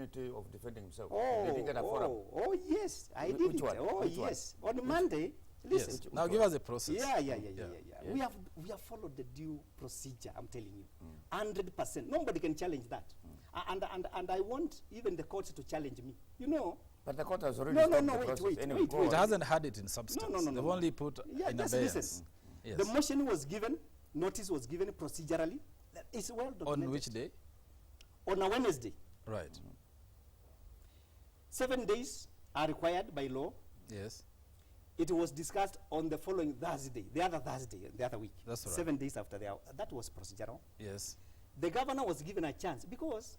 of defending himself. Oh, yes, I did it. Oh, yes. On Monday, listen. Yes. Now give us a process. Yeah. We have followed the due procedure, I'm telling you. 100%. Nobody can challenge that. And I want even the court to challenge me. You know. But the court has already wait. It hasn't had it in substance. No. They've only put in abeyance. Listen. Yes. The motion was given, notice was given procedurally. It's well documented. On which day? On a Wednesday. Right. 7 days are required by law. Yes. It was discussed on the following Thursday, the other week. That's right. 7 days after that was procedural. Yes. The governor was given a chance because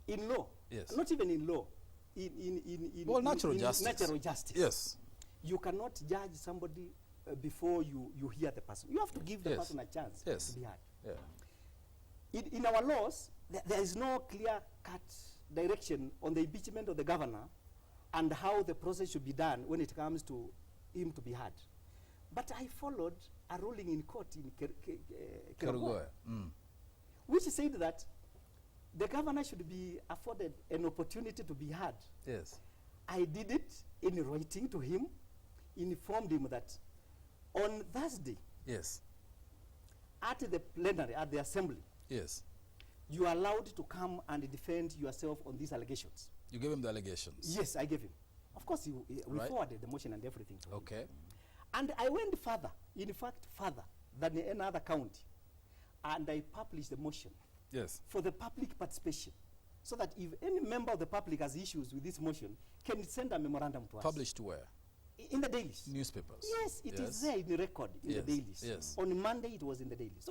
in law, yes, not even in law, natural justice. Yes. You cannot judge somebody before you hear the person. You have to give the person a chance to be heard. Yeah. In our laws, there is no clear-cut direction on the impeachment of the governor and how the process should be done when it comes to him to be heard. But I followed a ruling in court in Kerugoya, which said that the governor should be afforded an opportunity to be heard. Yes. I did it in writing to him, informed him that on Thursday, yes, at the plenary, at the assembly, yes, you are allowed to come and defend yourself on these allegations. You gave him the allegations? Yes, I gave him. Of course, we forwarded the motion and everything to him. Okay. And I went further, in fact, further than any other county. And I published the motion for the public participation, so that if any member of the public has issues with this motion, can send a memorandum to us. Published where? In the dailies. Newspapers? Yes, it is there in the record, in the dailies. Yes. On Monday, it was in the dailies.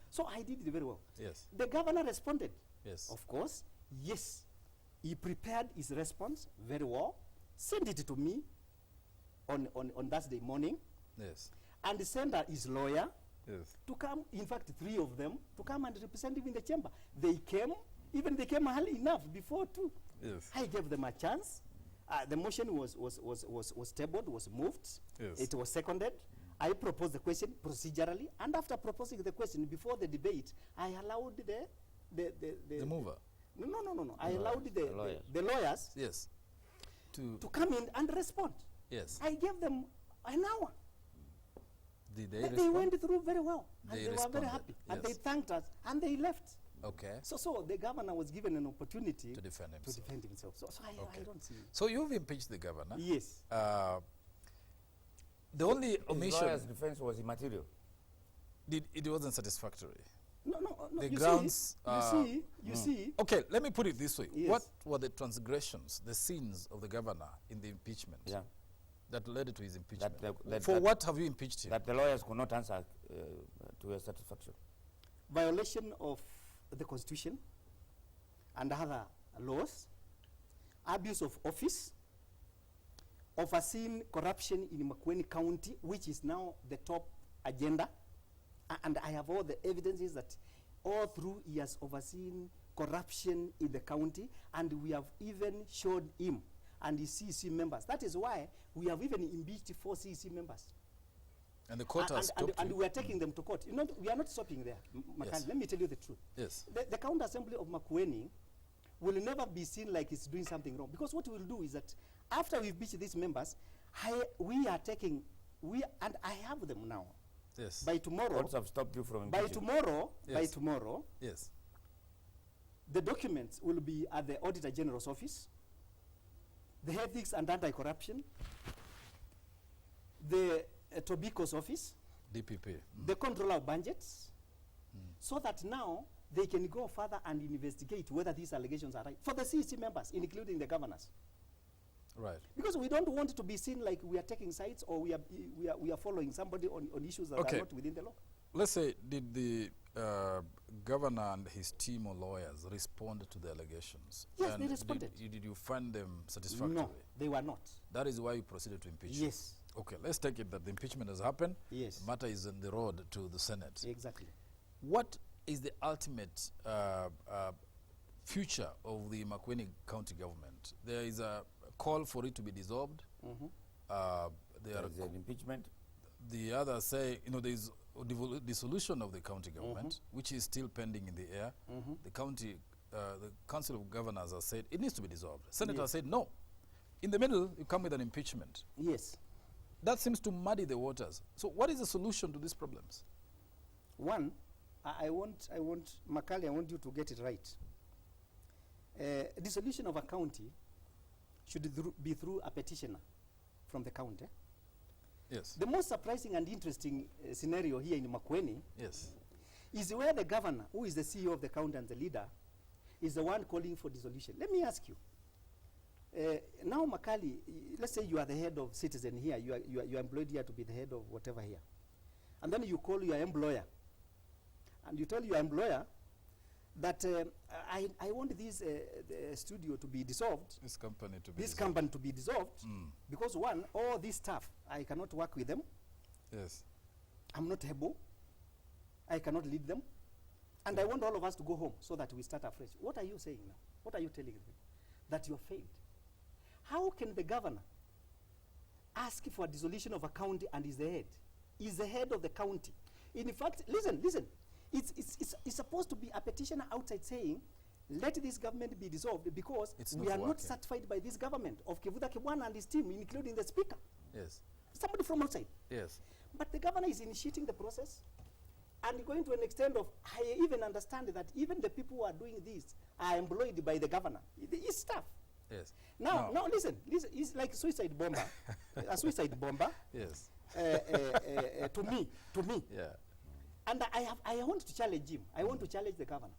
So I did it very well. Yes. The governor responded. Yes. Of course, yes. He prepared his response very well, sent it to me on Thursday morning. Yes. And sent his lawyer to come, in fact, 3 of them, to come and represent him in the chamber. They came early enough, before 2. Yes. I gave them a chance. The motion was tabled, was moved. Yes. It was seconded. I proposed the question procedurally, and after proposing the question before the debate, I allowed the mover. No. I allowed the lawyers to come in and respond. Yes. I gave them an hour. Did they respond? They went through very well. And they were very happy. Yes. And they thanked us, and they left. Okay. So the governor was given an opportunity to defend himself. So I don't see. So you've impeached the governor. Yes. The only omission. His lawyer's defense was immaterial. It wasn't satisfactory. No. The grounds. You see. Okay, let me put it this way. Yes. What were the transgressions, the sins of the governor in the impeachment that led to his impeachment? For what have you impeached him? That the lawyers could not answer to your satisfaction. Violation of the Constitution and other laws, abuse of office, overseeing corruption in Makueni County, which is now the top agenda. And I have all the evidences that all through he has overseen corruption in the county, and we have even showed him and his CEC members. That is why we have even impeached 4 CEC members. And the court has stopped and we are taking them to court. You know, we are not stopping there. Yes. Let me tell you the truth. Yes. The county assembly of Makueni will never be seen like it's doing something wrong, because what we'll do is that after we've impeached these members, we are taking, and I have them now. Yes. By tomorrow, Courts have stopped you from impeaching. By tomorrow, yes, the documents will be at the Auditor General's office, the Ethics and Anti-Corruption, the Tobacco's office, DPP, the Controller of Budgets, so that now they can go further and investigate whether these allegations are right for the CEC members, including the governors. Right. Because we don't want to be seen like we are taking sides, or we are following somebody on issues that are not within the law. Let's say, did the governor and his team of lawyers respond to the allegations? Yes, and they responded. Did you find them satisfactory? No, they were not. That is why you proceeded to impeach? Yes. Okay, let's take it that the impeachment has happened. Yes. The matter is on the road to the Senate. Exactly. What is the ultimate future of the Makueni County government? There is a call for it to be dissolved. There is an impeachment. The others say, there is dissolution of the county government, which is still pending in the air. The county the Council of Governors has said it needs to be dissolved. Senator said no. In the middle, you come with an impeachment. Yes. That seems to muddy the waters. So what is the solution to these problems? One, I want Makali, I want you to get it right. Dissolution of a county should be through a petitioner from the county. Yes. The most surprising and interesting scenario here in Makueni is where the governor, who is the CEO of the county and the leader, is the one calling for dissolution. Let me ask you. Now, Makali, let's say you are the head of Citizen here. You are employed here to be the head of whatever here. And then you call your employer. And you tell your employer that I want this studio to be dissolved. This company to be dissolved. Because one, all this staff, I cannot work with them. Yes. I'm not able. I cannot lead them. And I want all of us to go home so that we start afresh. What are you saying now? What are you telling me? That you failed. How can the governor ask for a dissolution of a county and is the head? Is the head of the county. In fact, listen. It's supposed to be a petitioner outside saying, let this government be dissolved because we are not satisfied by this government of Kibwana and his team, including the speaker. Yes. Somebody from outside. Yes. But the governor is initiating the process and going to an extent of, I even understand that even the people who are doing this are employed by the governor. His staff. Yes. Now, listen, it's like suicide bomber, a suicide bomber. Yes. To me. Yeah. And I want to challenge him. I want to challenge the governor.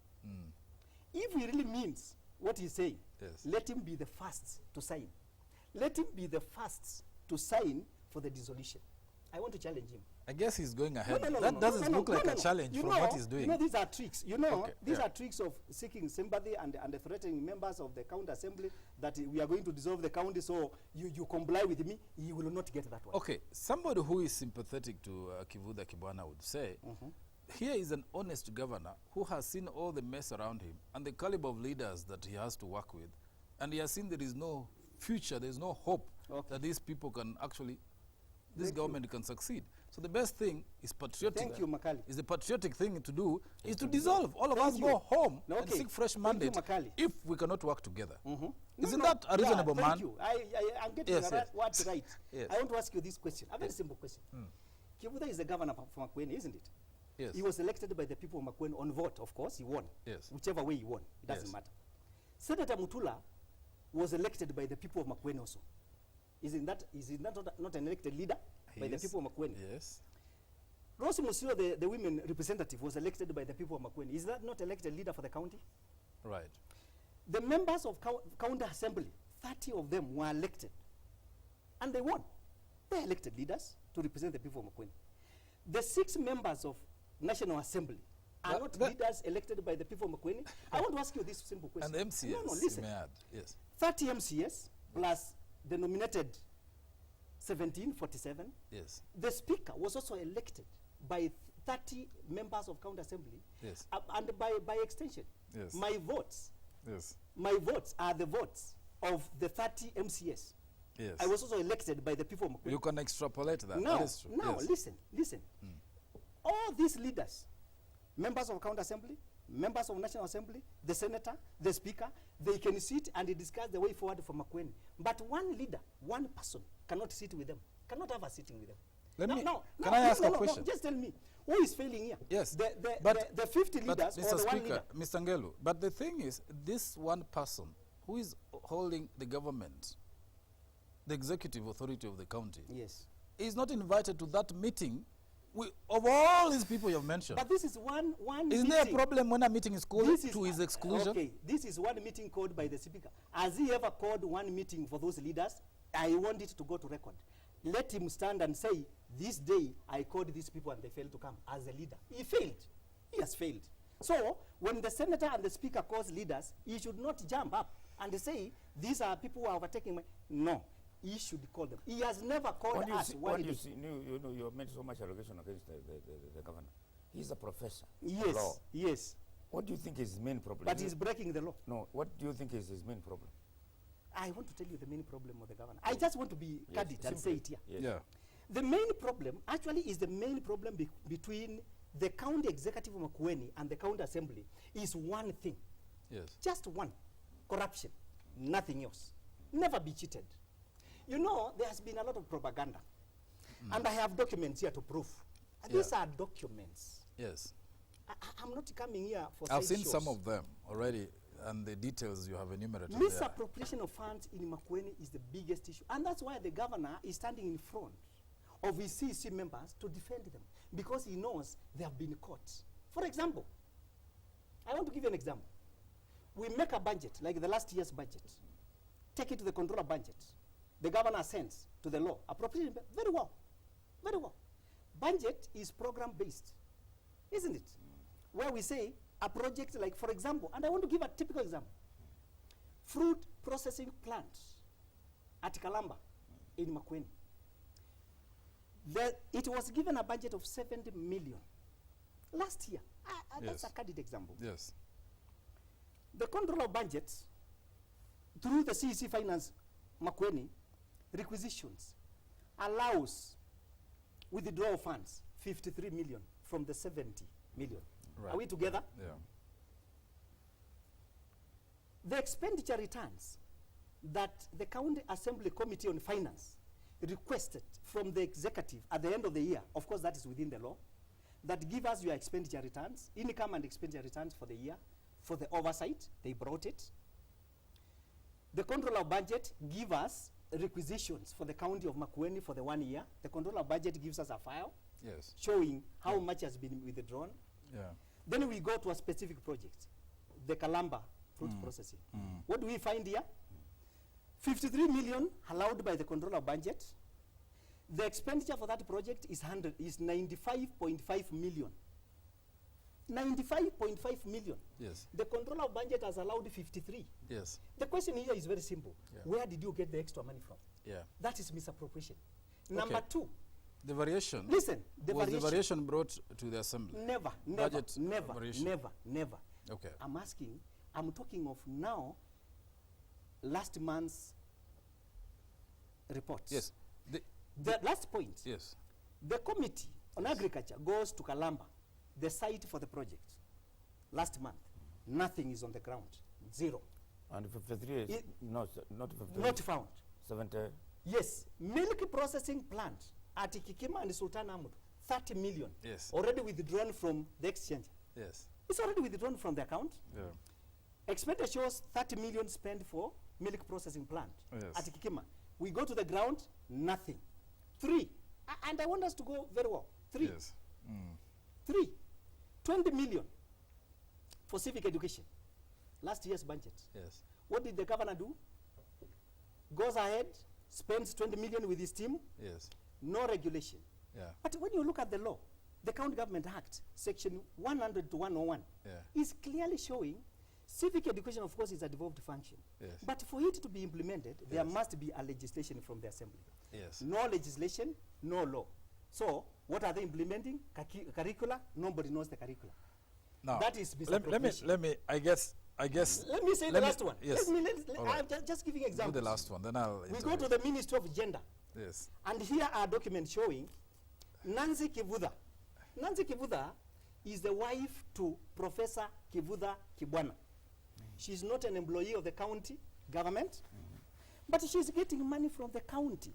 If he really means what he's saying, let him be the first to sign. Let him be the first to sign for the dissolution. I want to challenge him. I guess he's going ahead. No, that doesn't look like a challenge from what he's doing. You know, these are tricks. You know, these are tricks of seeking sympathy and threatening members of the county assembly that we are going to dissolve the county, so you comply with me. You will not get that one. Okay, somebody who is sympathetic to Kibwana would say, here is an honest governor who has seen all the mess around him and the caliber of leaders that he has to work with, and he has seen there is no future, there is no hope that these people can actually, this government can succeed. So the best thing is patriotic. Thank you, Makali. Is the patriotic thing to do is to dissolve. All of us go home and seek fresh mandate if we cannot work together. Isn't that a reasonable man? Thank you. I'm getting what's right. I want to ask you this question, a very simple question. Kibwana is the governor of Makueni, isn't it? Yes. He was elected by the people of Makueni on vote, of course. He won. Yes. Whichever way he won, it doesn't matter. Senator Mutula was elected by the people of Makueni also. Is not an elected leader by the people of Makueni? Yes. Rose Musio, the women representative, was elected by the people of Makueni. Is that not elected leader for the county? Right. The members of county assembly, 30 of them were elected. And they won. They elected leaders to represent the people of Makueni. The 6 members of National Assembly are not leaders elected by the people of Makueni. I want to ask you this simple question. And MCS, no, listen. Yes. 30 MCS plus the nominated 1747. Yes. The speaker was also elected by 30 members of county assembly. Yes. And by extension. Yes. My votes. Yes. My votes are the votes of the 30 MCS. Yes. I was also elected by the people of Makueni. You can extrapolate that. Now, that is true. Now, listen. All these leaders, members of county assembly, members of National Assembly, the senator, the speaker, they can sit and discuss the way forward for Makueni. But one leader, one person cannot sit with them, cannot have a sitting with them. Can I ask a question? Just tell me, who is failing here? Yes. The 50 leaders or the one leader? Mr. Ngelu, but the thing is, this one person who is holding the government, the executive authority of the county, is not invited to that meeting of all these people you have mentioned. But this is one Isn't meeting. there a problem when a meeting is called to his exclusion? Okay, this is one meeting called by the speaker. Has he ever called one meeting for those leaders? I want it to go to record. Let him stand and say, this day I called these people and they failed to come as a leader. He failed. He has failed. So, when the senator and the speaker calls leaders, he should not jump up and say, these are people who are overtaking my... No. He should call them. He has never called us. You have made so much allegation against the governor. He's a professor. Yes. Law. Yes. What do you think is his main problem? But he's breaking the law. No. What do you think is his main problem? I want to tell you the main problem of the governor. I just want to be candid and say it here. Yes. Yeah. The main problem actually is the main problem between the county executive of Makueni and the county assembly is one thing. Yes. Just one. Corruption. Nothing else. Never be cheated. You know, there has been a lot of propaganda. And I have documents here to prove. These are documents. Yes. I'm not coming here for I've seen shows. some of them already, and the details you have enumerated. Misappropriation of funds in Makueni is the biggest issue. And that's why the governor is standing in front of his CEC members to defend them, because he knows they have been caught. For example, I want to give you an example. We make a budget, like the last year's budget. Take it to the controller budget. The governor sends to the law. Appropriation, very well. Very well. Budget is program-based, isn't it? Where we say a project like, for example, and I want to give a typical example. Fruit processing plant at Kalamba in Makueni. It was given a budget of 70 million last year. That's a candid example. Yes. The controller budget, through the CEC Finance Makueni, requisitions, allows withdrawal funds 53 million from the 70 million. Right. Are we together? Yeah. The expenditure returns that the County Assembly Committee on Finance requested from the executive at the end of the year, of course that is within the law, that give us your expenditure returns, income and expenditure returns for the year, for the oversight, they brought it. The controller budget give us requisitions for the county of Makueni for the 1 year. The controller budget gives us a file showing how much has been withdrawn. Yeah. Then we go to a specific project, the Kalamba fruit processing. What do we find here? 53 million allowed by the controller budget. The expenditure for that project is 95.5 million. 95.5 million. Yes. The controller budget has allowed 53. Yes. The question here is very simple. Yeah. Where did you get the extra money from? Yeah. That is misappropriation. Number two. The variation. Listen. The variation brought to the assembly? Never. Okay. I'm talking of now, last month's reports. Yes. The last point. Yes. The committee on agriculture goes to Kalamba, the site for the project. Last month, nothing is on the ground. Zero. And 53 is not 53. Not found. 70. Yes. Milk processing plant at Kikima and Sultan Ahmed, 30 million. Yes. Already withdrawn from the exchange. Yes. It's already withdrawn from the account. Yeah. Expenditure shows 30 million spent for milk processing plant at Yes. Kikima. We go to the ground, nothing. 3. And I want us to go very well. 3. Yes. 3. 20 million for civic education. Last year's budget. Yes. What did the governor do? Goes ahead, spends 20 million with his team. Yes. No regulation. Yeah. But when you look at the law, the County Government Act, section 100 to 101, is clearly showing civic education, of course, is a devolved function. Yes. But for it to be implemented, there must be a legislation from the Assembly. Yes. No legislation, no law. So, what are they implementing? Curricula? Nobody knows the curricula. Now, that is misappropriation. let me, I guess. Let me say the last one. Yes. I'm just giving examples. Do the last one, then I'll We go to the Ministry of Gender. Yes. And here are documents showing Nancy Kibwana. Nancy Kibwana is the wife to Professor Kibwana. She's not an employee of the county government, but she's getting money from the county.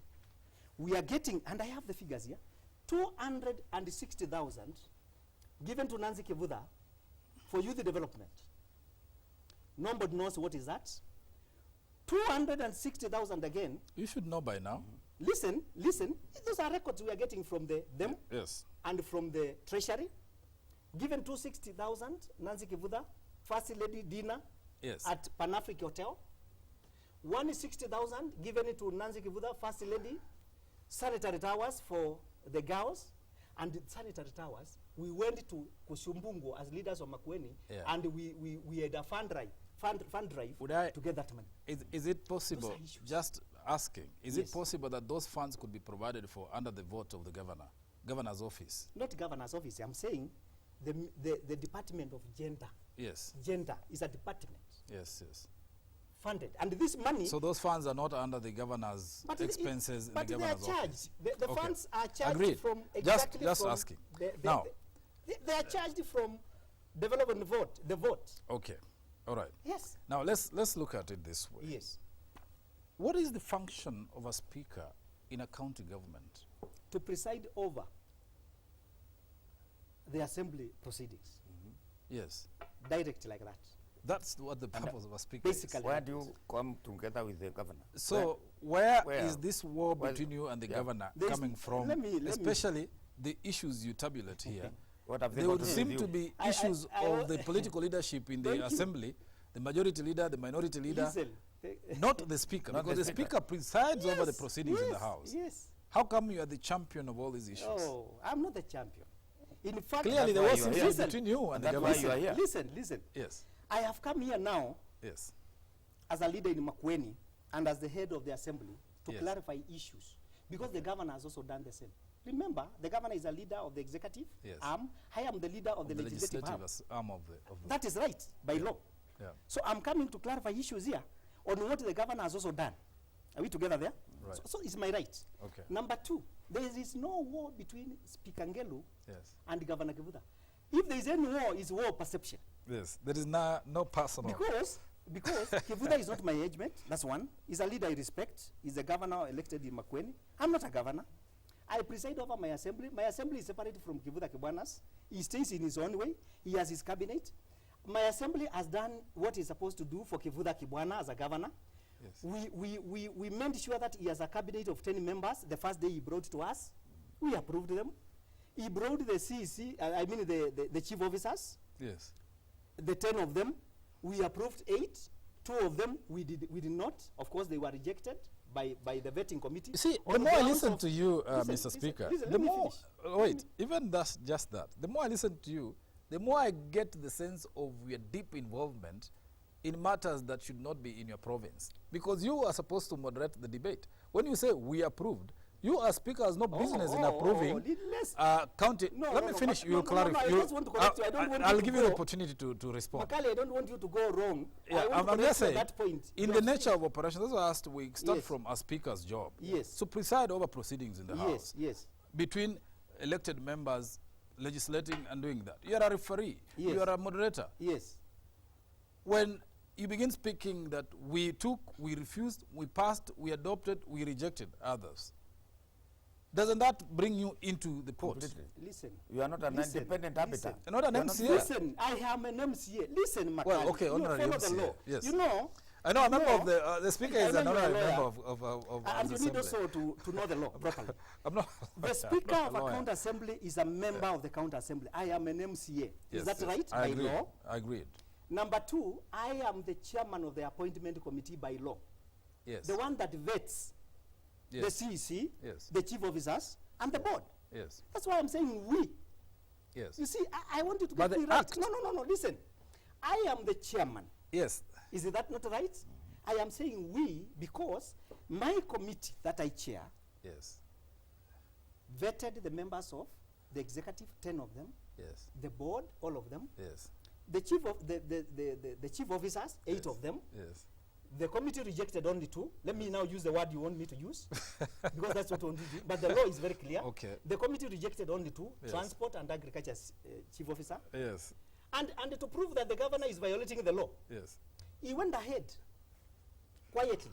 We are getting, and I have the figures here, 260,000 given to Nancy Kibwana for youth development. Nobody knows what is that. 260,000 again. You should know by now. Listen. Those are records we are getting from them. Yes. And from the treasury. Given 260,000, Nancy Kibwana, First Lady dinner at Pan-Africa Hotel. 160,000 given it to Nancy Kibwana, First Lady, sanitary towers for the girls. And the sanitary towers, we went to Kushumbungu as leaders of Makueni, and we had a fund drive to get that money. Is it possible, just asking, is it possible that those funds could be provided for under the vote of the governor's office? Not governor's office. I'm saying the Department of Gender. Yes. Gender is a department. Yes. Funded. And this money... So those funds are not under the governor's expenses in the governor's office? But they are charged. The funds are charged Agreed. from... Exactly just asking. They are charged from development the vote. Okay. All right. Yes. Now let's look at it this way. Yes. What is the function of a speaker in a county government? To preside over the assembly proceedings. Yes. Directly like that. That's what the purpose of a speaker basically is. Where do you come together with the governor? So where where is this war between you and the governor coming from? Especially the issues you tabulate here. What have they would seem to be issues of the political leadership in the assembly, the majority leader, the minority leader, not the speaker, because the speaker presides over the proceedings in the House. Yes. How come you are the champion of all these issues? Oh, I'm not the champion. In fact, clearly there was something between you and the governor. That's why you are here. Listen. Yes. I have come here now Yes. as a leader in Makueni and as the head of the assembly to clarify issues, because the governor has also done the same. Remember, the governor is a leader of the executive arm. I am the leader of the legislative arm. Of the that is right, by law. Yeah. So I'm coming to clarify issues here on what the governor has also done. Are we together there? Right. So it's my right. Okay. Number two, there is no war between Speaker Ngelu and Governor Kibwana. If there is any war, it's war perception. Yes, there is no personal. Because Kibwana is not my age mate, that's one. He's a leader I respect. He's a governor elected in Makueni. I'm not a governor. I preside over my assembly. My assembly is separated from Kibwana's. He stays in his own way. He has his cabinet. My assembly has done what he's supposed to do for Kibwana as a governor. Yes. We made sure that he has a cabinet of 10 members. The first day he brought to us, we approved them. He brought the CEC, the chief officers. Yes. The 10 of them, we approved 8. 2 of them we did not. Of course, they were rejected by the vetting committee. You see, the more I listen to you, Mr. Speaker, the more, even that's just that, the more I listen to you, the more I get the sense of your deep involvement in matters that should not be in your province. Because you are supposed to moderate the debate. When you say we approved, you as speaker has no business in approving county. Let me finish. You will clarify. I'll give you the opportunity to respond. Makali, I don't want you to go wrong. Yeah, I'm just saying, that point. In the nature of operations, that's why I asked, we start from a speaker's job. Yes. So preside over proceedings in the House. Yes. Between elected members legislating and doing that. You are a referee. Yes. You are a moderator. Yes. When you begin speaking that we took, we refused, we passed, we adopted, we rejected others, doesn't that bring you into the pot? Listen. You are not an independent arbiter. Not an MCA. Listen, I am an MCA. Listen, Makali. Well, okay, honorary follow MCA. the law. Yes. You know. I know a member of the speaker is an honorary member of and you need also to know the law properly. I'm not. The speaker of a county assembly is a member of the county assembly. I am an MCA. Is that right? I by law? I agreed. Number 2, I am the chairman of the appointment committee by law. Yes. The one that vets the CEC, the chief officers, and the board. Yes. That's why I'm saying we. Yes. You see, I want you to get me right. No. Listen. I am the chairman. Yes. Is that not right? I am saying we because my committee that I chair vetted the members of the executive, 10 of them. Yes. The board, all of them. Yes. The chief of the chief officers, 8 of them. Yes. The committee rejected only 2. Let me now use the word you want me to use because that's what I want to do. But the law is very clear. Okay. The committee rejected only 2, transport and agriculture chief officer. Yes. And to prove that the governor is violating the law, he went ahead quietly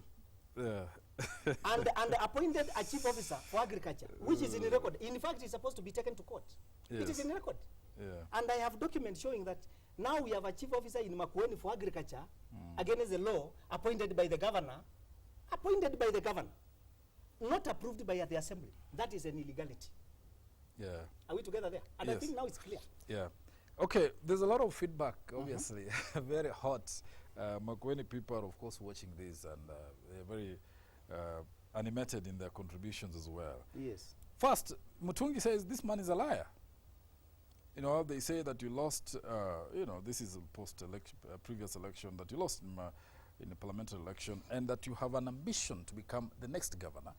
and appointed a chief officer for agriculture, which is in the record. In fact, it's supposed to be taken to court. It is in the record. And I have documents showing that now we have a chief officer in Makueni for agriculture against the law appointed by the governor, not approved by the assembly. That is an illegality. Are we together there? And I think now it's clear. Okay, there's a lot of feedback, obviously, very hot. Makueni people are, of course, watching this, and they're very animated in their contributions as well. Yes. First, Mutungi says this man is a liar. You know, they say that you lost, this is a post-election, previous election, that you lost in a parliamentary election, and that you have an ambition to become the next governor.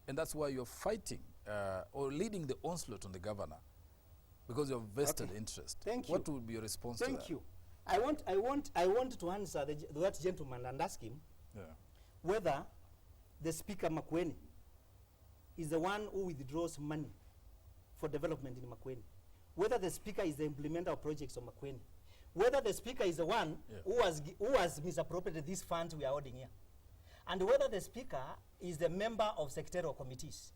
And that's why you're fighting or leading the onslaught on the governor, because you have vested interest. Thank you. What would be your response to that? Thank you. I want to answer that gentleman and ask him whether the Speaker Makueni is the one who withdraws money for development in Makueni, whether the Speaker is the implementer of projects of Makueni, whether the speaker is the one who has misappropriated these funds we are holding here, and whether the speaker is the member of secretarial committees.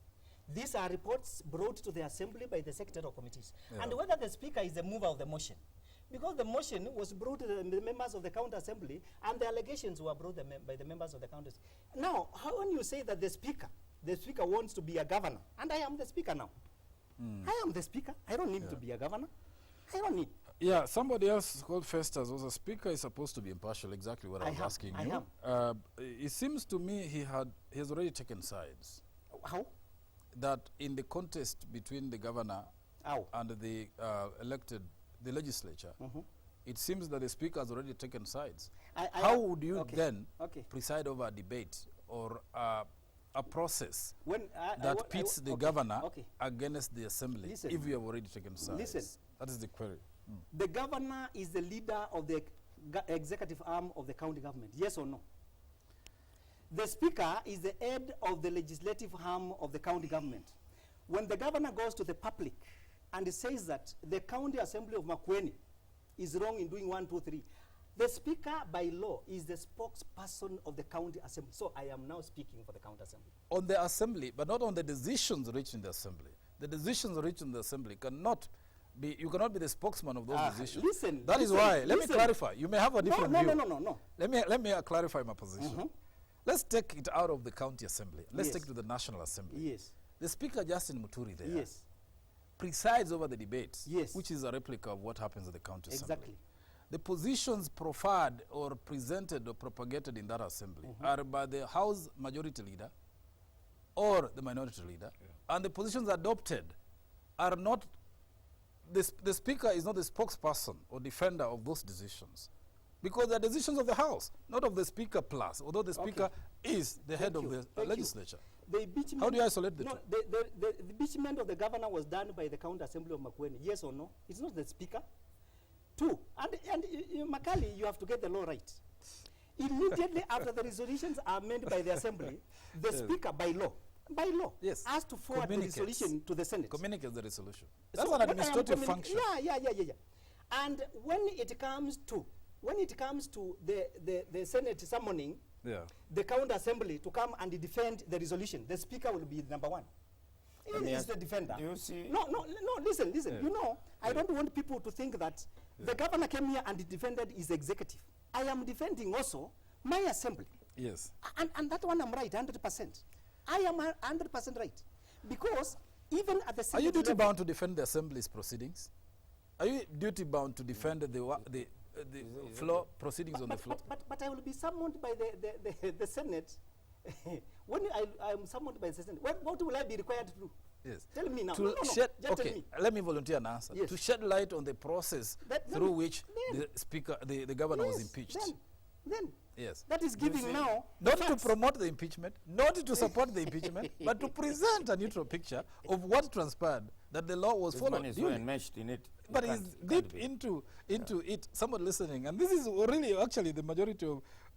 These are reports brought to the assembly by the secretarial committees, and whether the speaker is the mover of the motion, because the motion was brought to the members of the county assembly, and the allegations were brought by the members of the county. Now, when you say that the speaker wants to be a governor, and I am the speaker now. I am the speaker. I don't need to be a governor. I don't need. Yeah, somebody else called Festus was a speaker is supposed to be impartial, exactly what I was asking you. It seems to me he has already taken sides. How? That in the contest between the governor and the the legislature, it seems that the speaker has already taken sides. How would you then preside over a debate or a process that pits the governor against the assembly if you have already taken sides? Listen. That is the query. The governor is the leader of the executive arm of the county government, yes or no? The speaker is the head of the legislative arm of the county government. When the governor goes to the public and says that the county assembly of Makueni is wrong in doing 1, 2, 3, the speaker by law is the spokesperson of the county assembly. So I am now speaking for the county assembly. On the assembly, but not on the decisions reached in the assembly. The decisions reached in the assembly cannot be, you cannot be the spokesman of those decisions. Listen. That is why, let me clarify. You may have a different view. No. Let me clarify my position. Let's take it out of the county assembly. Let's take it to the national assembly. Yes. The speaker, Justin Muturi there, yes, presides over the debates, yes, which is a replica of what happens at the county assembly. Exactly. The positions proffered or presented or propagated in that assembly are by the House Majority Leader or the Minority Leader, and the positions adopted are not, the speaker is not the spokesperson or defender of those decisions, because they are decisions of the House, not of the speaker plus, although the speaker is the head of the legislature. How do you isolate the two? The impeachment of the governor was done by the county assembly of Makueni, yes or no? It's not the speaker. Two, and Makali, you have to get the law right. Immediately after the resolutions are made by the assembly, the speaker by law, has to forward the resolution to the Senate. Communicates the resolution. That's an administrative function. Yeah. And when it comes to the Senate summoning the county assembly to come and defend the resolution, the speaker will be number one. He is the defender. You see? No, listen. You know, I don't want people to think that the governor came here and defended his executive. I am defending also my assembly. Yes. And that one I'm right, 100%. I am 100% right. Because even at the Senate Are you duty bound to defend the assembly's proceedings? Are you duty bound to defend the floor proceedings on the floor? But I will be summoned by the Senate. When I am summoned by the Senate, what will I be required to do? Yes. Tell me now. Tell me. Let me volunteer an answer. Yes. To shed light on the process through which the speaker, the governor was impeached. Then. Yes. That is giving now. Not to promote the impeachment, not to support the impeachment, but to present a neutral picture of what transpired, that the law was followed. This man is enmeshed in it. But he's deep into it. Someone listening, and this is really actually the majority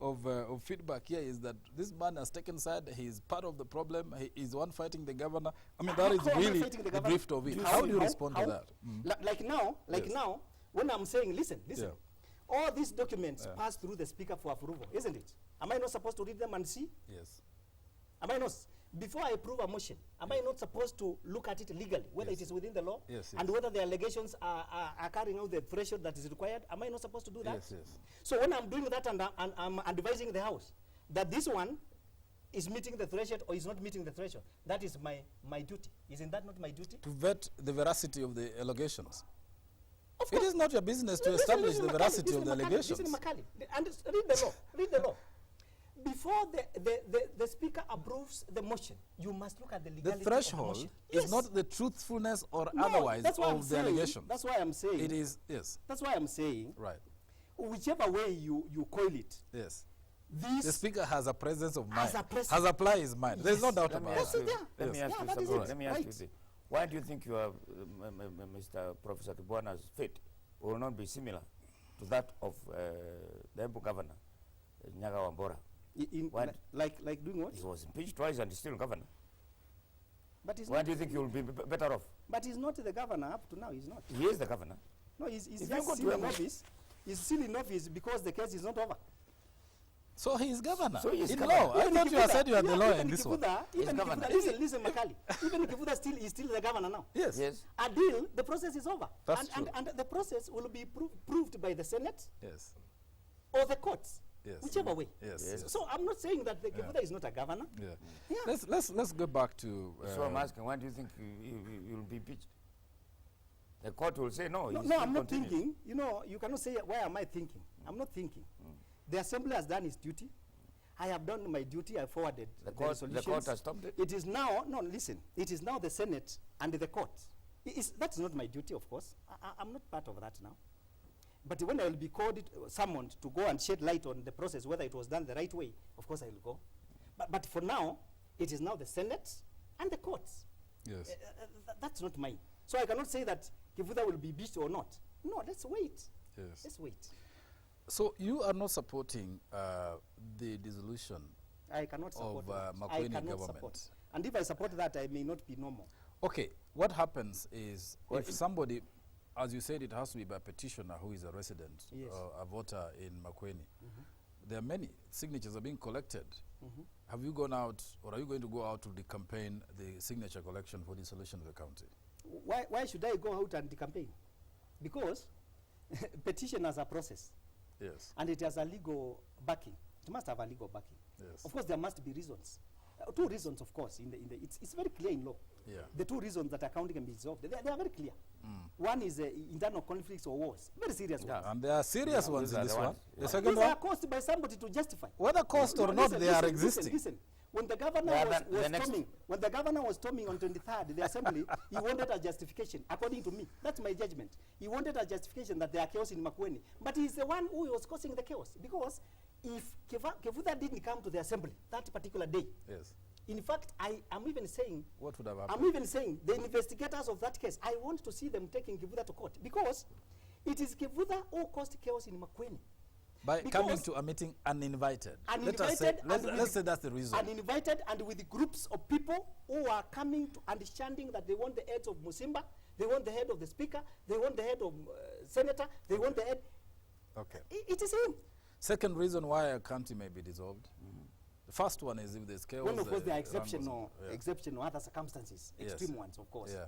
of feedback here is that this man has taken side. He is part of the problem. He is one fighting the governor. I mean, that is really the drift of it. How do you respond to that? Like now, when I'm saying, listen. All these documents pass through the speaker for approval, isn't it? Am I not supposed to read them and see? Yes. Am I not? Before I approve a motion, am I not supposed to look at it legally, whether it is within the law, and whether the allegations are carrying out the threshold that is required? Am I not supposed to do that? Yes. So when I'm doing that and I'm advising the House that this one is meeting the threshold or is not meeting the threshold, that is my duty. Isn't that not my duty? To vet the veracity of the allegations. It is not your business to establish the veracity of the allegations. Listen, Makali, and read the law. Before the speaker approves the motion, you must look at the legality the threshold of the motion. Is not the truthfulness or otherwise of the allegations. That's why I'm saying. It is, yes. That's why I'm saying. Right. Whichever way you coil it. Yes. The speaker has a presence of mind. Has applied his mind. Yes. There's no doubt about it. Let me ask you this. Why do you think your Mr. Professor Kibwana's fate will not be similar to that of the Embu governor, Nyaga Wambora? Like doing what? He was impeached twice and he's still governor. But he's why do you think he will be better off? But he's not the governor up to now. He's not. He is the governor. No, he's just sitting in office. is still in office because the case is not over. So he is governor. So he is in governor. law. I thought you had said you are the lawyer in this one. Even Kibwana, listen, Makali. Even Kibwana is still the governor now. Yes. Yes. A deal, the process is over. That's true. And the process will be proved by the Senate Yes. or the courts. Yes. Whichever way. Yes. Yes. So I'm not saying that the Kibwana is not a governor. Yeah. Yeah. Let's go back to. So I'm asking, why do you think you'll be impeached? The court will say no. No, I'm not thinking. You know, you cannot say, why am I thinking? I'm not thinking. The assembly has done its duty. I have done my duty. I forwarded the resolutions. The court has stopped it? It is now, no, listen. It is now the Senate and the court. That's not my duty, of course. I'm not part of that now. But when I will be summoned to go and shed light on the process, whether it was done the right way, of course I will go. But for now, it is now the Senate and the courts. Yes. That's not mine. So I cannot say that Kibwana will be impeached or not. No, let's wait. Yes. Let's wait. So you are not supporting the dissolution I cannot support of that. Makueni I cannot government. support. And if I support that, I may not be normal. Okay, what happens is if somebody, as you said, it has to be by petitioner who is a resident, Yes. a voter in Makueni. There are many signatures are being collected. Have you gone out, or are you going to go out to the campaign, the signature collection for dissolution of the county? Why should I go out and campaign? Because petition has a process. Yes. And it has a legal backing. It must have a legal backing. Yes. Of course, there must be reasons. Two reasons, of course. It's very clear in law. Yeah. The two reasons that accounting can be dissolved, they are very clear. One is internal conflicts or wars. Very serious ones. And there are serious ones in this one. The second These one, are caused by somebody to justify. whether cost or not, they are existing. Listen. When the governor was storming on 23rd, the assembly, he wanted a justification, according to me. That's my judgment. He wanted a justification that there are chaos in Makueni. But he's the one who was causing the chaos. Because if Kibwana didn't come to the assembly that particular day, Yes. in fact, I'm even saying, What would have happened? I'm even saying the investigators of that case, I want to see them taking Kibwana to court. Because it is Kibwana who caused chaos in Makueni. By Because coming to a meeting uninvited. Let's say that's the reason. Uninvited and with groups of people who are coming to understanding that they want the heads of Musimba, they want the head of the speaker, they want the head of senator, they want the head. Okay. It is him. Second reason why a county may be dissolved. The first one is if there's chaos. Well, of course, there are exceptional exceptional other circumstances, extreme ones, of course. Yeah.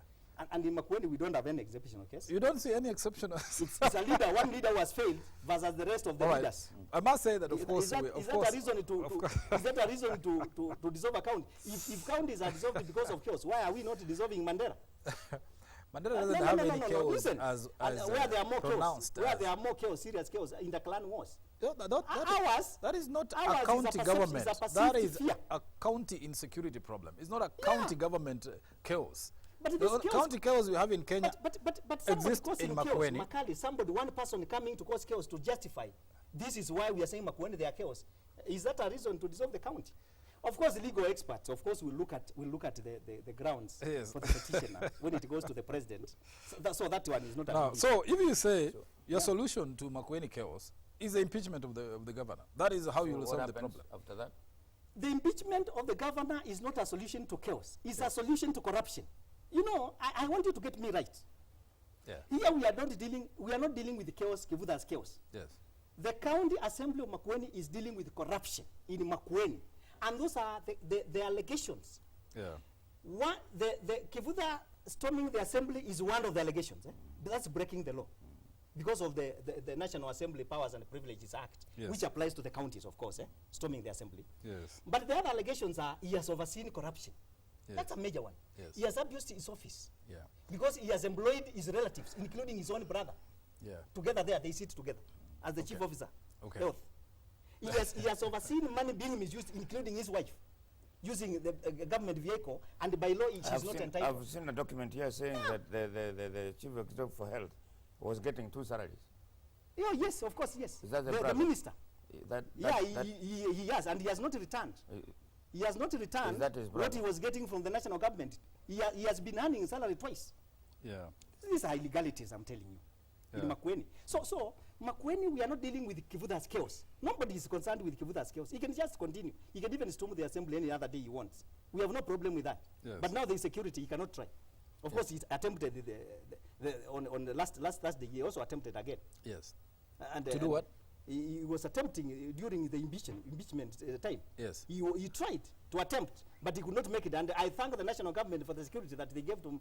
And in Makueni, we don't have any exceptional case. You don't see any exceptional. It's a leader. One leader was failed versus the rest of the leaders. I must say that, of course, is that a reason to dissolve a county? If counties are dissolved because of chaos, why are we not dissolving Mandela? Mandela doesn't have any chaos. Listen, as where there are more pronounced. chaos, where there are more chaos, serious chaos in the clan wars. That is not a county government. That is a county insecurity problem. It's not a county government chaos. But the county chaos we have in Kenya exists in Makueni. Makali, somebody, one person coming to cause chaos to justify. This is why we are saying Makueni, they are chaos. Is that a reason to dissolve the county? Of course, the legal experts, of course, will look at the grounds for the petitioner when it goes to the president. So that one is not. So if you say your solution to Makueni chaos is the impeachment of the governor, that is how you will solve the problem. After that, the impeachment of the governor is not a solution to chaos. It's a solution to corruption. You know, I want you to get me right. Yeah. Here we are not dealing with the chaos, Kibwana's chaos. Yes. The county assembly of Makueni is dealing with corruption in Makueni. And those are the allegations. Yeah. The Kibwana storming the assembly is one of the allegations. That's breaking the law. Because of the National Assembly Powers and Privileges Act, which applies to the counties, of course, storming the assembly. Yes. But the other allegations are he has overseen corruption. Yes. That's a major one. Yes. He has abused his office. Yeah. Because he has employed his relatives, including his own brother. Yeah. Together there, they sit together as the chief officer. Okay. Health. He has overseen money being misused, including his wife, using the government vehicle, and by law she's not entitled. I've seen a document here saying that the chief executive for health was getting 2 salaries. Yeah, yes, of course, yes. Is that the minister? He has, and he has not returned. He has not returned what he was getting from the national government. He has been earning salary twice. Yeah. These are illegalities, I'm telling you, in Makueni. So Makueni, we are not dealing with Kibwana's chaos. Nobody is concerned with Kibwana's chaos. He can just continue. He can even storm the assembly any other day he wants. We have no problem with that. Yes. But now there is security. He cannot try. Of course, he attempted on the last day. He also attempted again. Yes. And, to do what? He was attempting during the impeachment time. Yes. He tried to attempt, but he could not make it. And I thank the national government for the security that they gave to him.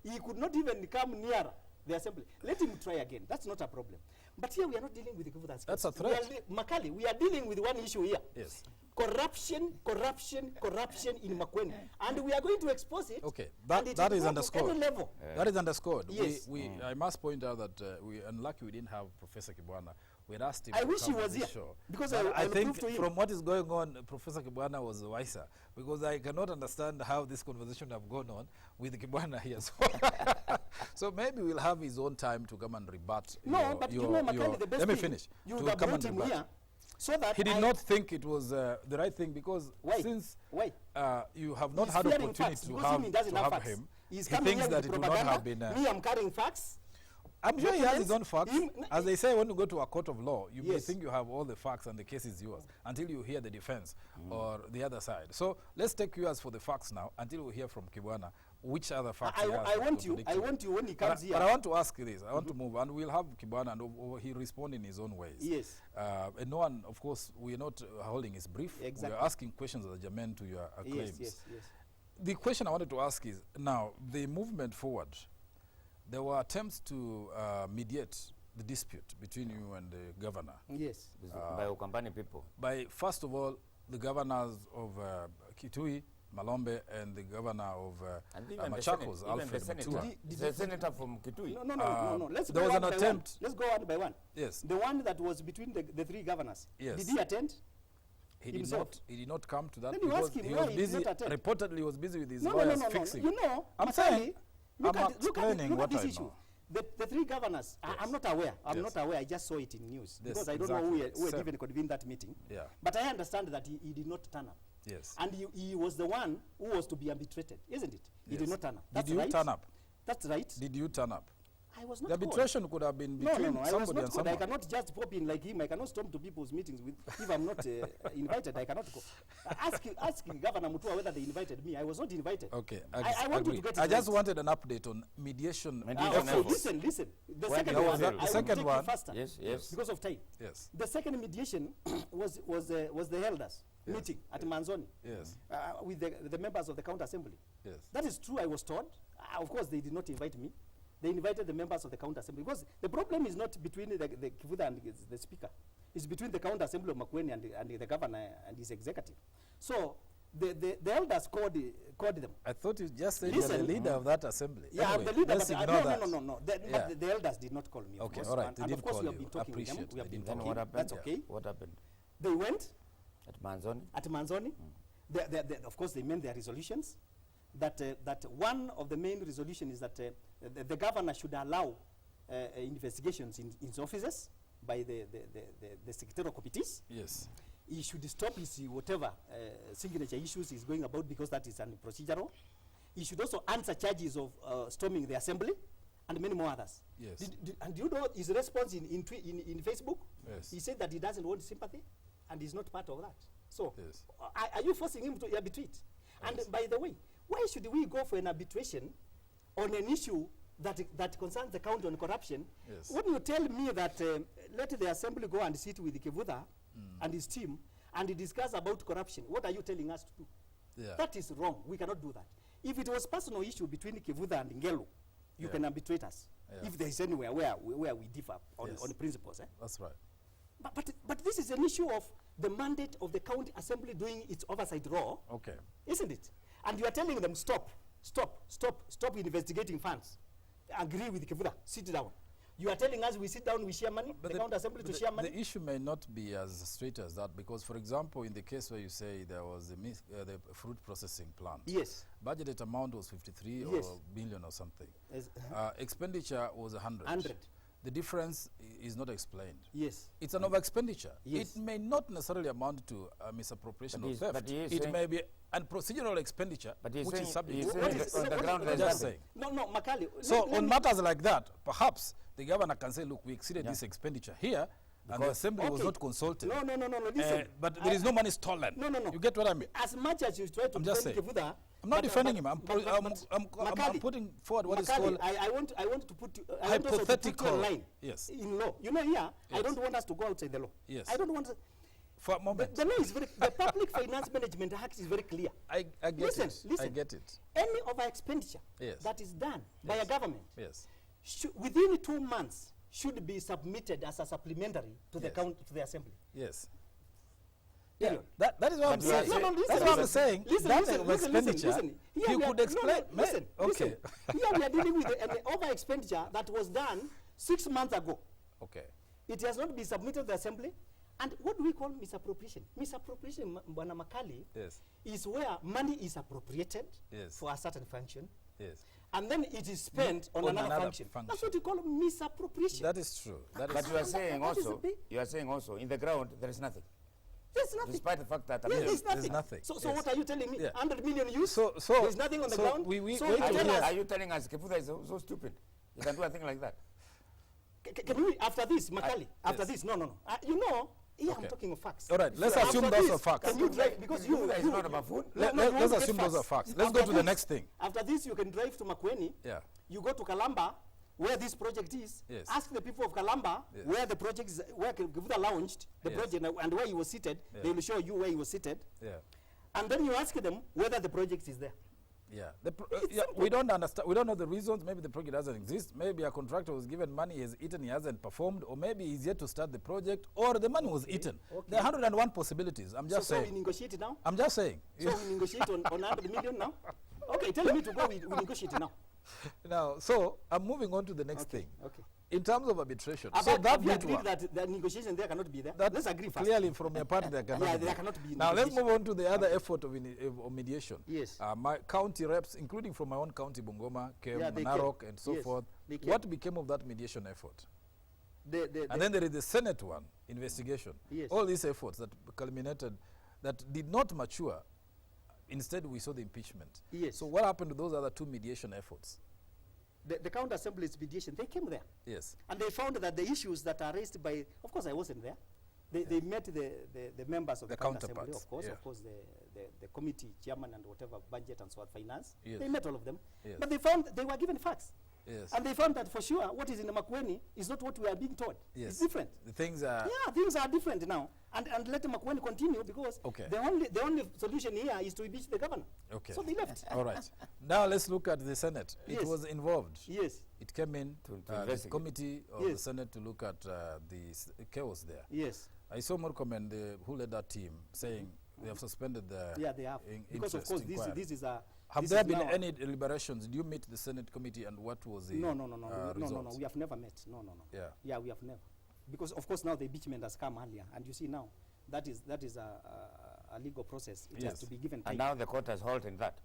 He could not even come near the assembly. Let him try again. That's not a problem. But here we are not dealing with the Kibwana. That's a threat. Makali, we are dealing with one issue here. Yes. Corruption in Makueni. And we are going to expose it. Okay, that is underscored. Level. That is underscored. Yes. I must point out that we're unlucky we didn't have Professor Kibwana. We had asked him I wish he was here. Show. Because I think to him. from what is going on, Professor Kibwana was wiser. Because I cannot understand how this conversation have gone on with Kibwana here. So maybe we'll have his own time to come and rebut. No, but you know, Makali, the best let me finish. You would have brought him here. So that he did not think it was the right thing because since you have not had opportunity to have him, he thinks that it would not have been. Me, I'm carrying facts. I'm sure he has his own facts. As they say, when you go to a court of law, you may think you have all the facts and the case is yours until you hear the defense or the other side. So let's take you as for the facts now until we hear from Kibwana which other facts he has. I want you when he comes here. But I want to ask this. I want to move, and we'll have Kibwana, and he respond in his own ways. Yes. And no one, of course, we're not holding his brief. Exactly. We're asking questions that are germane to your claims. Yes. The question I wanted to ask is, now, the movement forward, there were attempts to mediate the dispute between you and the governor. Yes. By Ukambani people. By, first of all, the governors of Kitui, Malombe, and the governor of Machakos, Alfred Mutua. The senator from Kitui. No. There was an attempt. Let's go one by one. Yes. The one that was between the three governors. Yes. Did he attend? He did not come to that. Then you ask him he why was he busy. did not attend. Reportedly, he was busy with his lawyers fixing. You know, I'm saying. Look I'm at explaining what this I issue. know. The three governors, Yes. I'm not aware. I'm Yes. not aware. I just saw it in news. Yes, Because I don't exactly. know who had even convened that meeting. Yeah. But I understand that he did not turn up. Yes. And he was the one who was to be arbitrated, isn't it? He Yes. did not turn up. That's Did you right. turn up? That's right. Did you turn up? I was not The called. arbitration could have been between I was somebody not and called. someone. I cannot just pop in like him. I cannot storm to people's meetings if I'm not invited. I cannot go. Ask Governor Mutua whether they invited me. I was not invited. Okay, I want you to get it I just right. wanted an update on mediation. Listen. The second one. The second one. Faster. Yes. Because of time. Yes. The second mediation was the elders meeting at Manzoni. Yes. With the members of the county assembly. Yes. That is true. I was told. Of course, they did not invite me. They invited the members of the county assembly because the problem is not between the Kibwana and the speaker. It's between the county assembly of Makueni and the governor and his executive. So the elders called them. I thought you just said you're the leader of that assembly. Yeah, anyway, I'm the leader, let's but ignore that. no. But the elders did not call me. Of Okay, course. all right. They and did of course, call we have you. been talking with them. Appreciate We have they been did. talking. What happened? That's okay. What happened? They went At Manzoni? at Manzoni. Of course, they made their resolutions. That one of the main resolutions is that the governor should allow investigations in his offices by the secretarial committees. Yes. He should stop his whatever signature issues he's going about because that is procedural. He should also answer charges of storming the assembly and many more others. Yes. And do you know his response in Facebook? Yes. He said that he doesn't want sympathy and he's not part of that. So Yes. are you forcing him to arbitrate? And by the way, why should we go for an arbitration on an issue that concerns the county on corruption? Yes. When you tell me that let the assembly go and sit with Kibwana and his team and discuss about corruption, what are you telling us to do? Yeah. That is wrong. We cannot do that. If it was personal issue between Kibwana and Ngelu, you can arbitrate us. Yeah. If there is anywhere where we differ on principles. That's right. But this is an issue of the mandate of the county assembly doing its oversight role, Okay. isn't it? And you are telling them stop investigating funds. Agree with Kibwana, sit down. You are telling us we sit down, we share money, the county assembly to share money. The issue may not be as straight as that because, for example, in the case where you say there was the fruit processing plant, Yes. budgeted amount was 53 Yes. or billion or something. As, Expenditure was 100. 100. The difference is not explained. Yes. It's an over expenditure. Yes. It may not necessarily amount to misappropriation or theft. but he is It saying- may be an procedural expenditure, But he's which saying, is subject he's to saying change. on the ground there's Just nothing. saying. No, Makali. So let on me- matters like that, perhaps the governor can say, look, we exceeded this expenditure here, and the assembly was Okay. not consulted. No. Listen. But there is no money stolen. No. You get what I mean? As much as you try to I'm just defend saying. Kibwana, I'm not defending him. I'm putting forward what is called I want to put hypothetical line in law. You know, here, I don't want us to go outside the law. Yes. I don't want to. For a moment. The law is very, the Public Finance Management Act is very clear. I get listen, it. Listen. I get it. Any over expenditure that is done by a government within 2 months should be submitted as a supplementary to the to the assembly. Yes. Yeah, that is what I'm saying. That's what I'm saying. Listen. You could explain. Listen. Here we are dealing with an over expenditure that was done 6 months ago. Okay. It has not been submitted to the assembly. And what do we call misappropriation? Misappropriation, Bwana Makali, is where money is appropriated for a certain function. Yes. And then it is spent on another function. That's what you call misappropriation. That is true. But you are saying also, in the ground, there is nothing. There's nothing. Despite the fact that there's nothing. So what are you telling me? 100 million use? There's nothing on the ground? Are you telling us Kibwana is so stupid? You can do a thing like that? Can we, after this, Makali, after this, no. You know, here I'm talking of facts. All right, let's assume those are facts. Can you drive, because you is not a buffoon. Let's assume those are facts. Let's go to the next thing. After this, you can drive to Makueni. You go to Kalamba, where this project is. Ask the people of Kalamba where the project is, where Kibwana launched the project and where he was seated. They will show you where he was seated. And then you ask them whether the project is there. We don't understand. We don't know the reasons. Maybe the project doesn't exist. Maybe a contractor was given money, he has eaten, he hasn't performed, or maybe he's yet to start the project, or the money was eaten. There are 101 possibilities. I'm just saying. So we negotiate now? I'm just saying. So we negotiate on 100 million now? Okay, tell me to go, we negotiate now. Now, so I'm moving on to the next thing. Okay. In terms of arbitration, so that we agreed that the negotiation there cannot be there. Let's agree first. Clearly, from your part, there cannot be. There cannot be. Now, let's move on to the other effort of mediation. Yes. My county reps, including from my own county, Bungoma, Narok, and so forth. What became of that mediation effort? And then there is the Senate one, investigation. All these efforts that culminated, that did not mature. Instead, we saw the impeachment. So what happened to those other two mediation efforts? The counter assembly's mediation, they came there. Yes. And they found that the issues that are raised by, of course I wasn't there. They met the members of the counter assembly, of course, the committee chairman and whatever, budget and so on, finance. They met all of them. But they found they were given facts. And they found that for sure what is in the Makueni is not what we are being told. It's different. The things are... Yeah, things are different now. And let the Makueni continue, because the only solution here is to impeach the governor. So they left. All right. Now let's look at the Senate. It was involved. It came in to the committee of the Senate to look at the chaos there. I saw Murkomen, who led that team, saying they have suspended the they have. Because of course this is a... Have there been any deliberations? Did you meet the Senate committee, and what was the No. results? We have never met. No. Yeah, we have never. Because of course now the impeachment has come earlier, and you see now that is a legal process. It has to be given time. And now the court has halted that.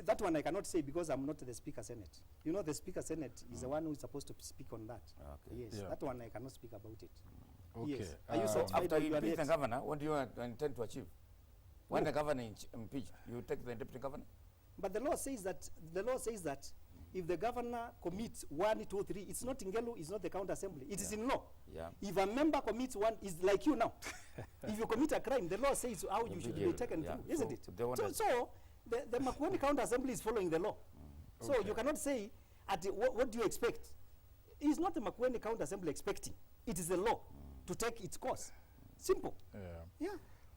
That one I cannot say because I'm not the Speaker Senate. You know, the Speaker Senate is the one who is supposed to speak on that. That one I cannot speak about it. Are you satisfied? After you impeach the governor, what do you intend to achieve? When the governor is impeached, you take the deputy governor? But the law says that if the governor commits 1, 2, 3, it's not Ngelu, it's not the county assembly. It is in law. If a member commits one, it's like you now. If you commit a crime, the law says how you should be taken through, isn't it? So the Makueni county assembly is following the law. So you cannot say, what do you expect? It's not the Makueni county assembly expecting. It is the law to take its course. Simple.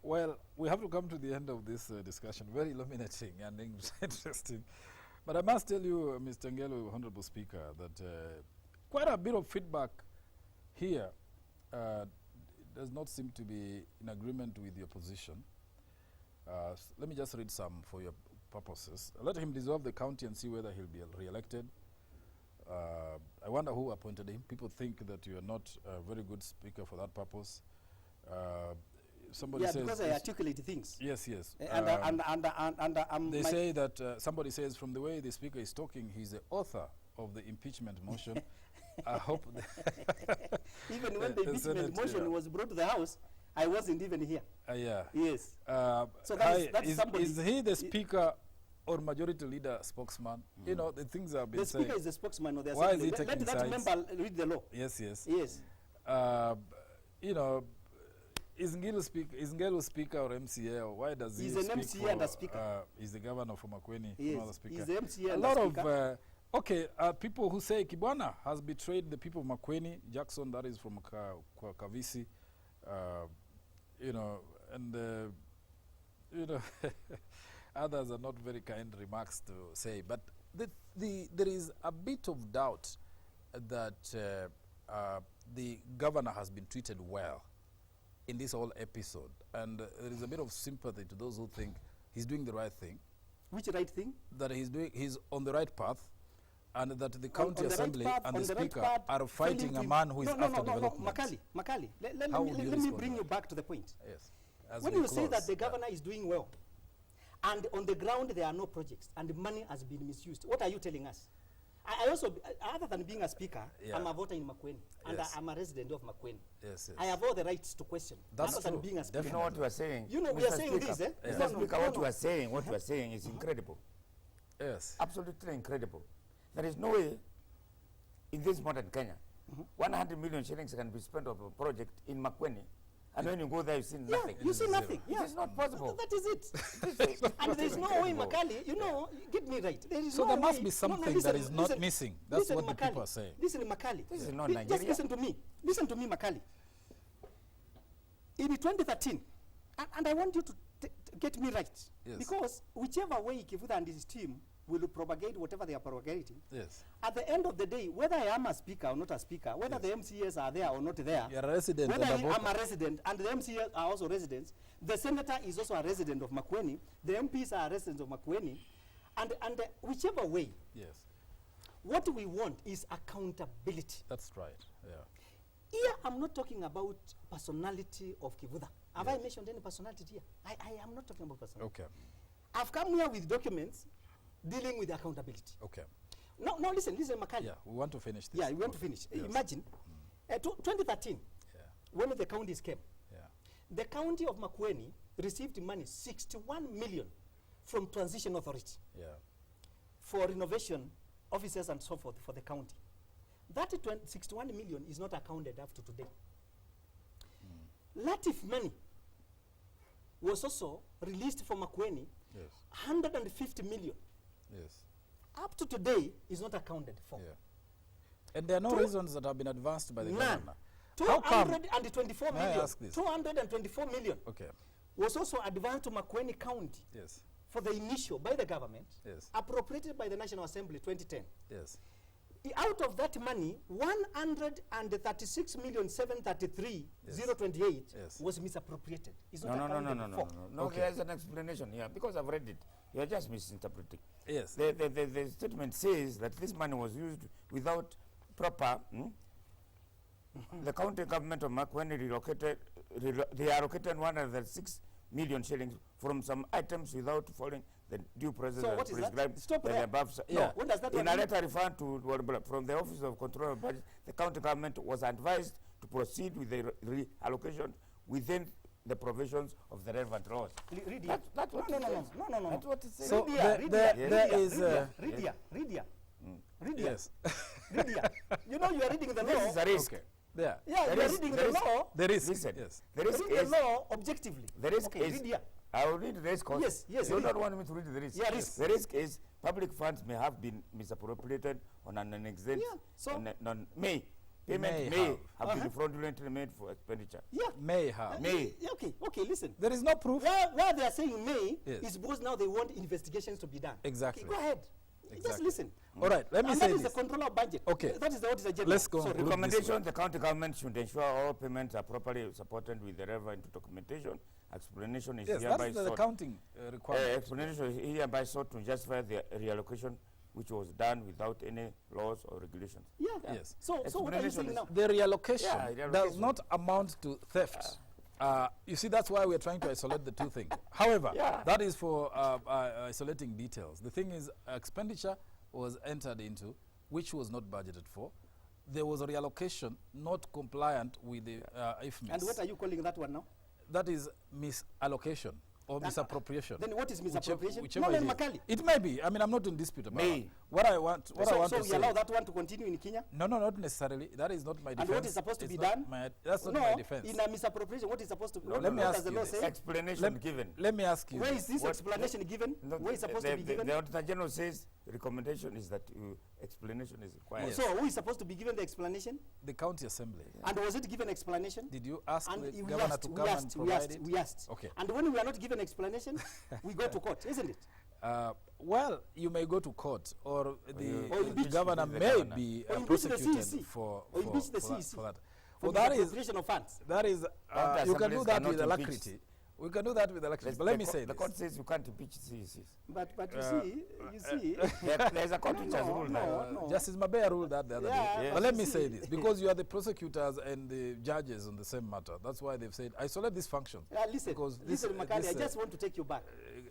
Well, we have to come to the end of this discussion. Very illuminating and interesting. But I must tell you, Mr. Ngelu, Honorable Speaker, that quite a bit of feedback here does not seem to be in agreement with your position. Let me just read some for your purposes. Let him dissolve the county and see whether he'll be re-elected. I wonder who appointed him. People think that you are not a very good speaker for that purpose. Somebody says because I articulate things. Yes. They say that somebody says from the way the speaker is talking, he's the author of the impeachment motion. I hope even when the impeachment motion was brought to the House, I wasn't even here. Yes. So that's somebody. Is he the speaker or majority leader spokesman? You know, the things have been saying. The speaker is the spokesman of the Why assembly. is he taking Let that member read the law. Yes. Yes. You know, Is Ngelu-Speaker or MCA, or why does he speak? He's an MCA for, and a speaker. He's the governor for Makueni. Yes, he's the MCA a and lot a speaker. Of people who say Kibwana has betrayed the people of Makueni. Jackson, that is from Kavisi, you know, and you know, others are not very kind remarks to say. But there is a bit of doubt that the governor has been treated well in this whole episode, and there is a bit of sympathy to those who think he's doing the right thing. Which right thing? That he's on the right path, and that the county assembly and the speaker are fighting a man who is after development. Makali, let me bring you back to the point. Yes. When you say that the governor is doing well, and on the ground there are no projects, and money has been misused, what are you telling us? I also, other than being a speaker, I'm a voter in Makueni, and I'm a resident of Makueni. Yes, yes. I have all the rights to question. That's other than being a speaker. You know what you are saying? You know, we are saying this, eh? Mr. Speaker, what you are saying is incredible. Yes. Absolutely incredible. There is no way in this modern Kenya, 100 million shillings can be spent on a project in Makueni, and when you go there, you see nothing. You see nothing. Yeah. It is not possible. That is it. And there is no way, Makali, you know, get me right. There is so no there way. must be something that is not missing. That's what the people are saying. Listen, Makali. This is not Nigeria. Just listen to me. Listen to me, Makali. In 2013, and I want you to get me right. Yes. Because whichever way Kibwana and his team will propagate whatever they are propagating. Yes. At the end of the day, whether I am a speaker or not a speaker, whether the MCAs are there or not there, you're a resident, whether I am a resident and the MCAs are also residents, the senator is also a resident of Makueni, the MPs are residents of Makueni, and whichever way, yes, what we want is accountability. That's right. Yeah. Here, I'm not talking about personality of Kibwana. Have I mentioned any personality here? I am not talking about personality. Okay. I've come here with documents dealing with accountability. Okay. No, listen, Makali. Yeah, we want to finish this. Yeah, we want to finish. Yes. Imagine, 2013, when the counties came, the county of Makueni received money, 61 million from Transition Authority for renovation offices and so forth for the county. That 61 million is not accounted up to today. Latif money was also released for Makueni, 150 million. Yes. Up to today is not accounted for. Yeah. And there are no reasons that have been advanced by the governor. 224 million. May I ask this? 224 million was also advanced to Makueni County for the initial by the government, appropriated by the National Assembly 2010. Yes. Out of that money, 136,733,028 was misappropriated. It's not accounted for. No, there's an explanation here because I've read it. You are just misinterpreting. Yes. The statement says that this money was used without proper. The county government of Makueni they allocated 106 million shillings from some items without following the due process prescribed by the above. No, what does that in a letter referred to from the Office of Control of Budget, the county government was advised to proceed with the reallocation within the provisions of the relevant laws. That's what it says. No. That's what it says. So there is Rydia. Yes. Rydia. You know you are reading the law. This is a risk. Okay. Yeah. Yeah, you are reading the law. There is. Listen, yes. The risk is the law objectively. The risk is. Rydia. I will read the risk. Yes. You don't want me to read the risk. Yeah, risk. The risk is public funds may have been misappropriated on an exempt. Yeah. So Payment may have been fraudulently made for expenditure. Yeah. May have. Okay, listen. There is no proof. Why they are saying may is because now they want investigations to be done. Exactly. Okay, go ahead. Exactly. Just listen. All right, let me say this. That is the control of budget. Okay. That is what is agenda. Let's go. So recommendation, the county government should ensure all payments are properly supported with the relevant documentation. Explanation is hereby that's the accounting requirement. Explanation is hereby sought to justify the reallocation which was done without any laws or regulations. Yeah. Yes. So what are you saying now? The reallocation does not amount to theft. You see, that's why we're trying to isolate the two things. However, that is for isolating details. The thing is, expenditure was entered into, which was not budgeted for. There was a reallocation not compliant with the IFMIS. And what are you calling that one now? That is misallocation. or misappropriation. Then what is misappropriation? Whichever No, it is. Makali. It may be. I mean, I'm not in dispute about it. What I want So to we say. allow that one to continue in Kenya? No, not necessarily. That is not my defense. And what is supposed to be done? That's not my defense. In a misappropriation, what is supposed to be done? Let me ask you this. Explanation given. Let me ask you. Where is this explanation given? Where is supposed to be given? The Auditor General says the recommendation is that explanation is required. Yes. So who is supposed to be given the explanation? The county assembly. And was it given explanation? Did you ask And the we governor asked, to we come asked, and we provide asked, it? we asked. Okay. And when we are not given explanation, we go to court, isn't it? Well, you may go to court, or the impeach governor the may governor. be Or impeach the prosecuted CEC. for Or impeach the that. CEC. Well, For that is misappropriation of funds. you can do assemblies that cannot with impeach. alacrity. We can do that with alacrity. But let me say the this. court says you can't impeach CECs. But you see, There's a court which has ruled that. no. Justice Mabea ruled that the other day. Yes. But let me You say see. this, because you are the prosecutors and the judges on the same matter. That's why they've said, isolate this function. Listen, Because Makali, I just want to take you back.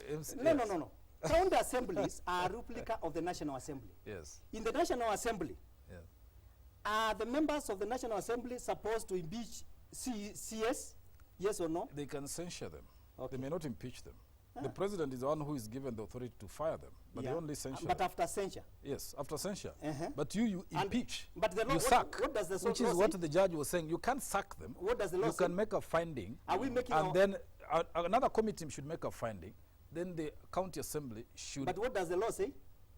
yes. No. County assemblies are a replica of the National Assembly. Yes. In the National Assembly, Yes. are the members of the National Assembly supposed to impeach CS? Yes or no? They can censure them. Okay. They may not impeach them. The president is the one who is given the authority to fire them, but they only censure But them. after censure. Yes, after censure. Uh-huh. But you And- impeach, but the law, you sack, what does the which law is what say? the judge was saying. You can't sack them. What does the law You say? can make a finding, Are we making and our- then another committee should make a finding. Then the county assembly should But what does the law say?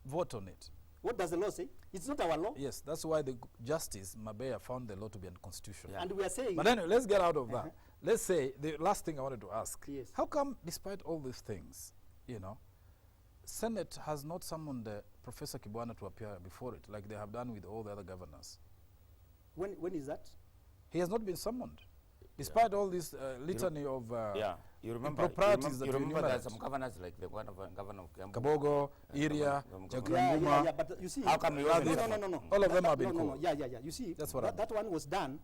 vote on it. What does the law say? It's not our law. Yes, that's why the Justice Mabea found the law to be unconstitutional. Yeah. And we are saying, But anyway, let's get out of that. Let's say the last thing I wanted to ask. Yes. How come, despite all these things, Senate has not summoned Professor Kibwana to appear before it, like they have done with all the other governors? when is that? He has not been summoned, despite all this litany of You remember, improprieties that you you remember there are enumerate. some governors like the governor of Kiambu. Kabogo, Iria, Kabogo. Jagranguma. But you see, How come you No, no. all of them That- have been no. called. Yeah. You see, That's what I that one was done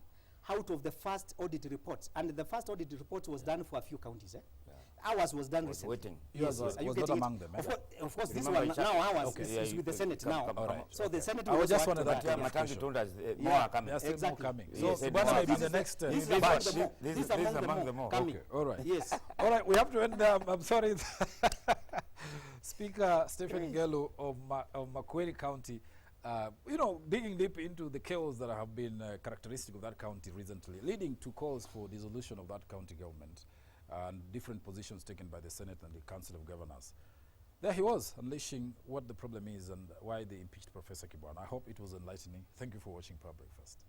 out of the first audit report, and the first audit report was done for a few counties. Ours was done recently. Waiting. Yours Yes, are you was not getting it? among them, Of course, this Remember one each now other. ours Okay. is with the Senate come, now. come, All right. So the Senate I will was just also act wanted on that Matangi clarification. told us more are coming. There are still more Exactly. coming. Yes, So yes, Kibwana more may be coming. the next. This is batch. among This- them all. this This is among among them them all all. coming. Okay, all right. Yes. All right, we have to end there. I'm sorry. Speaker Stephen Ngelu of Makueni County, digging deep into the chaos that have been characteristic of that county recently, leading to calls for dissolution of that county government and different positions taken by the Senate and the Council of Governors. There he was, unleashing what the problem is and why they impeached Professor Kibwana. I hope it was enlightening. Thank you for watching Power Breakfast.